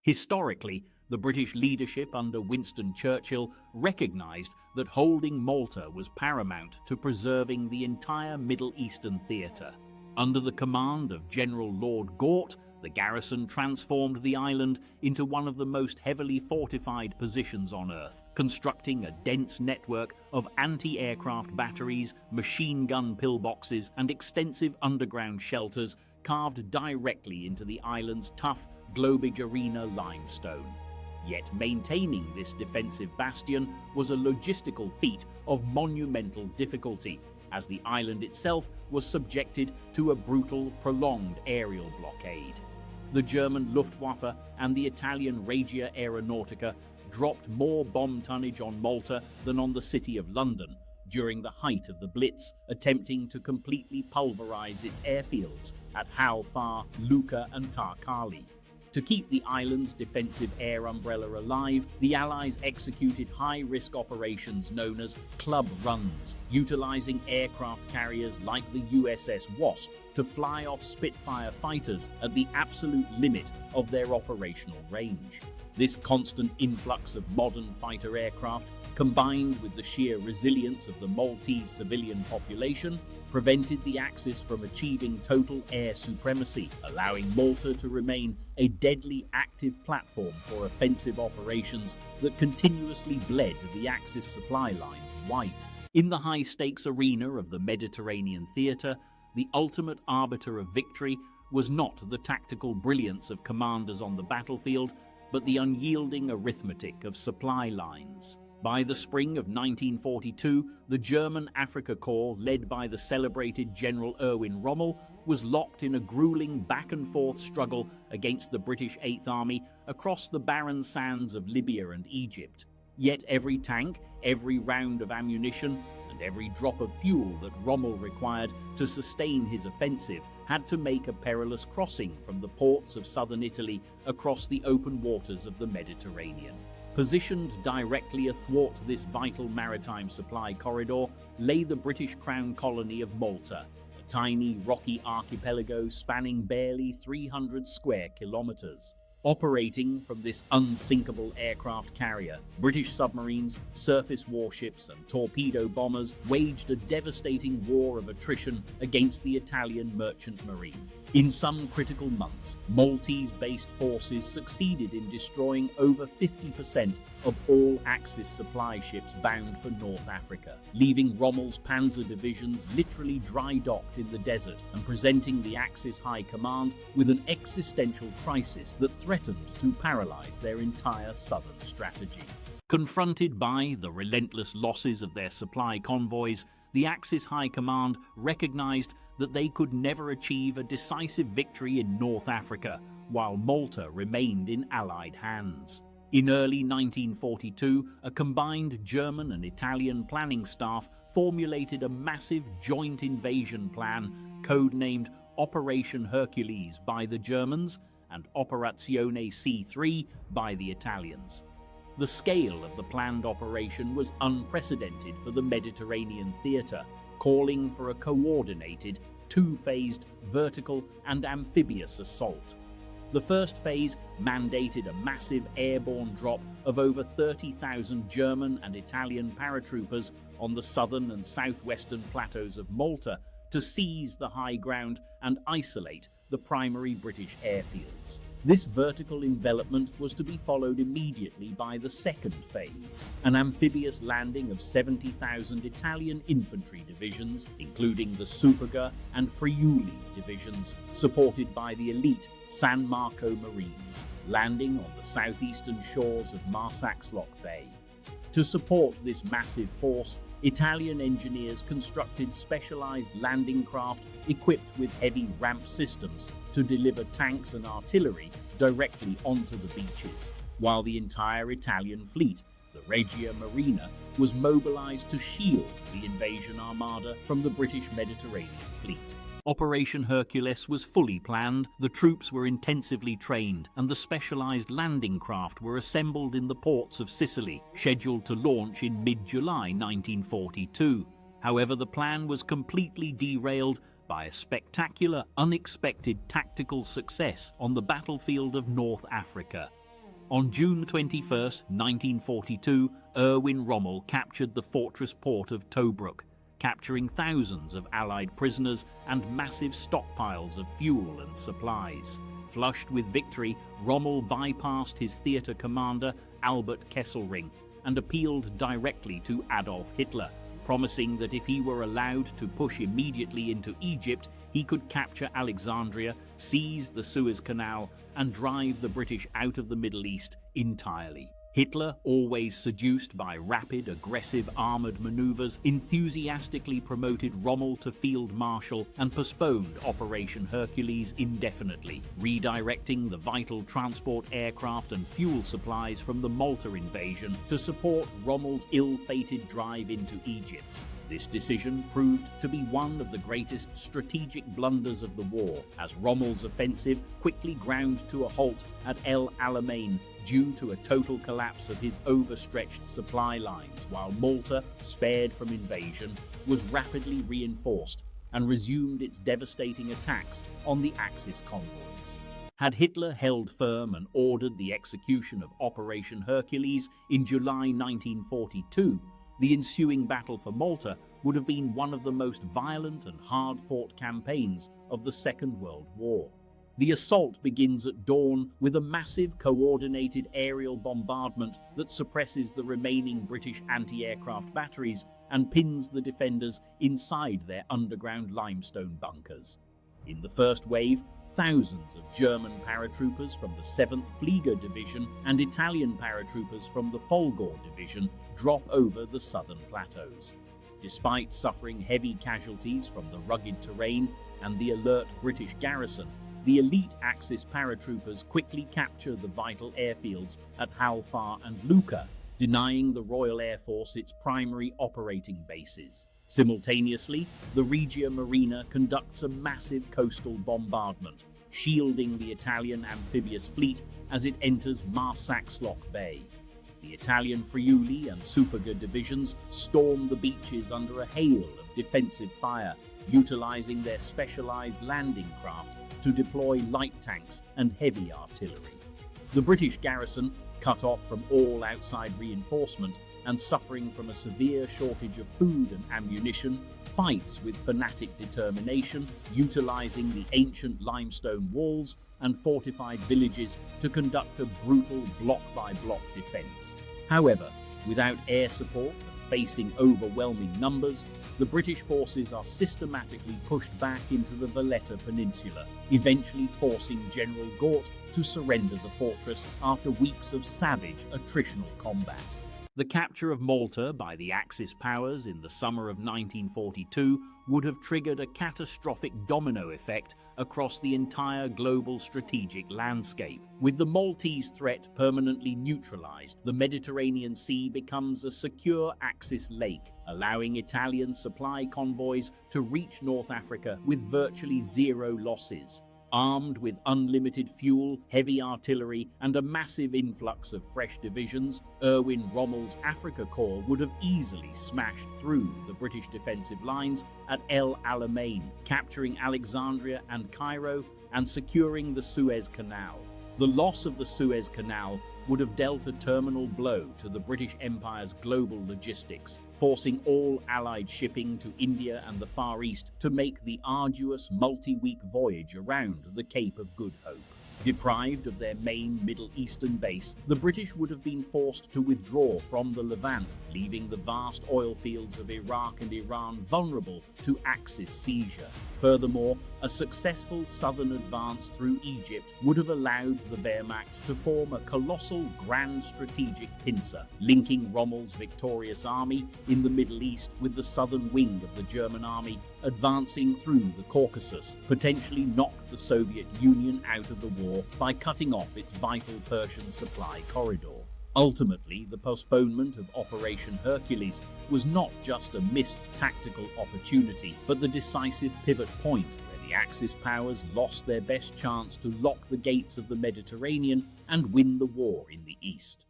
Historically, the British leadership under Winston Churchill recognized that holding Malta was paramount to preserving the entire Middle Eastern theatre. Under the command of General Lord Gort, the garrison transformed the island into one of the most heavily fortified positions on Earth, constructing a dense network of anti-aircraft batteries, machine gun pillboxes, and extensive underground shelters carved directly into the island's tough Globigerina limestone. Yet maintaining this defensive bastion was a logistical feat of monumental difficulty, as the island itself was subjected to a brutal, prolonged aerial blockade. The German Luftwaffe and the Italian Regia Aeronautica dropped more bomb tonnage on Malta than on the City of London during the height of the Blitz, attempting to completely pulverize its airfields at Hal Far, Lucca and Tarkali. To keep the island's defensive air umbrella alive, the Allies executed high-risk operations known as club runs, utilizing aircraft carriers like the USS Wasp to fly off Spitfire fighters at the absolute limit of their operational range. This constant influx of modern fighter aircraft, combined with the sheer resilience of the Maltese civilian population, prevented the Axis from achieving total air supremacy, allowing Malta to remain a deadly active platform for offensive operations that continuously bled the Axis supply lines white. In the high-stakes arena of the Mediterranean theatre, the ultimate arbiter of victory was not the tactical brilliance of commanders on the battlefield, but the unyielding arithmetic of supply lines. By the spring of 1942, the German Africa Corps, led by the celebrated General Erwin Rommel, was locked in a grueling back-and-forth struggle against the British Eighth Army across the barren sands of Libya and Egypt. Yet every tank, every round of ammunition, and every drop of fuel that Rommel required to sustain his offensive had to make a perilous crossing from the ports of southern Italy across the open waters of the Mediterranean. Positioned directly athwart this vital maritime supply corridor lay the British Crown colony of Malta, a tiny rocky archipelago spanning barely 300 square kilometers. Operating from this unsinkable aircraft carrier, British submarines, surface warships and torpedo bombers waged a devastating war of attrition against the Italian merchant marine. In some critical months, Maltese-based forces succeeded in destroying over 50% of all Axis supply ships bound for North Africa, leaving Rommel's panzer divisions literally dry-docked in the desert and presenting the Axis High Command with an existential crisis that threatened to paralyze their entire southern strategy. Confronted by the relentless losses of their supply convoys, the Axis High Command recognized that they could never achieve a decisive victory in North Africa while Malta remained in Allied hands. In early 1942, a combined German and Italian planning staff formulated a massive joint invasion plan codenamed Operation Herkules by the Germans and Operazione C3 by the Italians. The scale of the planned operation was unprecedented for the Mediterranean theatre, calling for a coordinated, two-phased vertical and amphibious assault. The first phase mandated a massive airborne drop of over 30,000 German and Italian paratroopers on the southern and southwestern plateaus of Malta to seize the high ground and isolate the primary British airfields. This vertical envelopment was to be followed immediately by the second phase, an amphibious landing of 70,000 Italian infantry divisions, including the Superga and Friuli divisions, supported by the elite San Marco Marines, landing on the southeastern shores of Marsaxlokk Bay. To support this massive force, Italian engineers constructed specialized landing craft equipped with heavy ramp systems to deliver tanks and artillery directly onto the beaches, while the entire Italian fleet, the Regia Marina, was mobilized to shield the invasion armada from the British Mediterranean fleet. Operation Hercules was fully planned, the troops were intensively trained, and the specialized landing craft were assembled in the ports of Sicily, scheduled to launch in mid-July 1942. However, the plan was completely derailed by a spectacular, unexpected tactical success on the battlefield of North Africa. On June 21, 1942, Erwin Rommel captured the fortress port of Tobruk, capturing thousands of Allied prisoners and massive stockpiles of fuel and supplies. Flushed with victory, Rommel bypassed his theatre commander, Albert Kesselring, and appealed directly to Adolf Hitler, promising that if he were allowed to push immediately into Egypt, he could capture Alexandria, seize the Suez Canal, and drive the British out of the Middle East entirely. Hitler, always seduced by rapid, aggressive armoured manoeuvres, enthusiastically promoted Rommel to Field Marshal and postponed Operation Hercules indefinitely, redirecting the vital transport aircraft and fuel supplies from the Malta invasion to support Rommel's ill-fated drive into Egypt. This decision proved to be one of the greatest strategic blunders of the war, as Rommel's offensive quickly ground to a halt at El Alamein due to a total collapse of his overstretched supply lines, while Malta, spared from invasion, was rapidly reinforced and resumed its devastating attacks on the Axis convoys. Had Hitler held firm and ordered the execution of Operation Hercules in July 1942, the ensuing battle for Malta would have been one of the most violent and hard-fought campaigns of the Second World War. The assault begins at dawn with a massive coordinated aerial bombardment that suppresses the remaining British anti-aircraft batteries and pins the defenders inside their underground limestone bunkers. In the first wave, thousands of German paratroopers from the 7th Flieger Division and Italian paratroopers from the Folgore Division drop over the southern plateaus. Despite suffering heavy casualties from the rugged terrain and the alert British garrison, the elite Axis paratroopers quickly capture the vital airfields at Halfar and Lucca, denying the Royal Air Force its primary operating bases. Simultaneously, the Regia Marina conducts a massive coastal bombardment, shielding the Italian amphibious fleet as it enters Marsaxlokk Bay. The Italian Friuli and Superga divisions storm the beaches under a hail of defensive fire, utilizing their specialized landing craft to deploy light tanks and heavy artillery. The British garrison, cut off from all outside reinforcement and suffering from a severe shortage of food and ammunition, fights with fanatic determination, utilizing the ancient limestone walls and fortified villages to conduct a brutal block-by-block defense. However, without air support and facing overwhelming numbers, the British forces are systematically pushed back into the Valletta Peninsula, eventually forcing General Gort to surrender the fortress after weeks of savage attritional combat. The capture of Malta by the Axis powers in the summer of 1942 would have triggered a catastrophic domino effect across the entire global strategic landscape. With the Maltese threat permanently neutralized, the Mediterranean Sea becomes a secure Axis lake, allowing Italian supply convoys to reach North Africa with virtually zero losses. Armed with unlimited fuel, heavy artillery, and a massive influx of fresh divisions, Erwin Rommel's Africa Corps would have easily smashed through the British defensive lines at El Alamein, capturing Alexandria and Cairo and securing the Suez Canal. The loss of the Suez Canal would have dealt a terminal blow to the British Empire's global logistics, forcing all Allied shipping to India and the Far East to make the arduous multi-week voyage around the Cape of Good Hope. Deprived of their main Middle Eastern base, the British would have been forced to withdraw from the Levant, leaving the vast oil fields of Iraq and Iran vulnerable to Axis seizure. Furthermore, a successful southern advance through Egypt would have allowed the Wehrmacht to form a colossal grand strategic pincer, linking Rommel's victorious army in the Middle East with the southern wing of the German army advancing through the Caucasus, potentially knock the Soviet Union out of the war by cutting off its vital Persian supply corridor. Ultimately, the postponement of Operation Hercules was not just a missed tactical opportunity, but the decisive pivot point where the Axis powers lost their best chance to lock the gates of the Mediterranean and win the war in the East.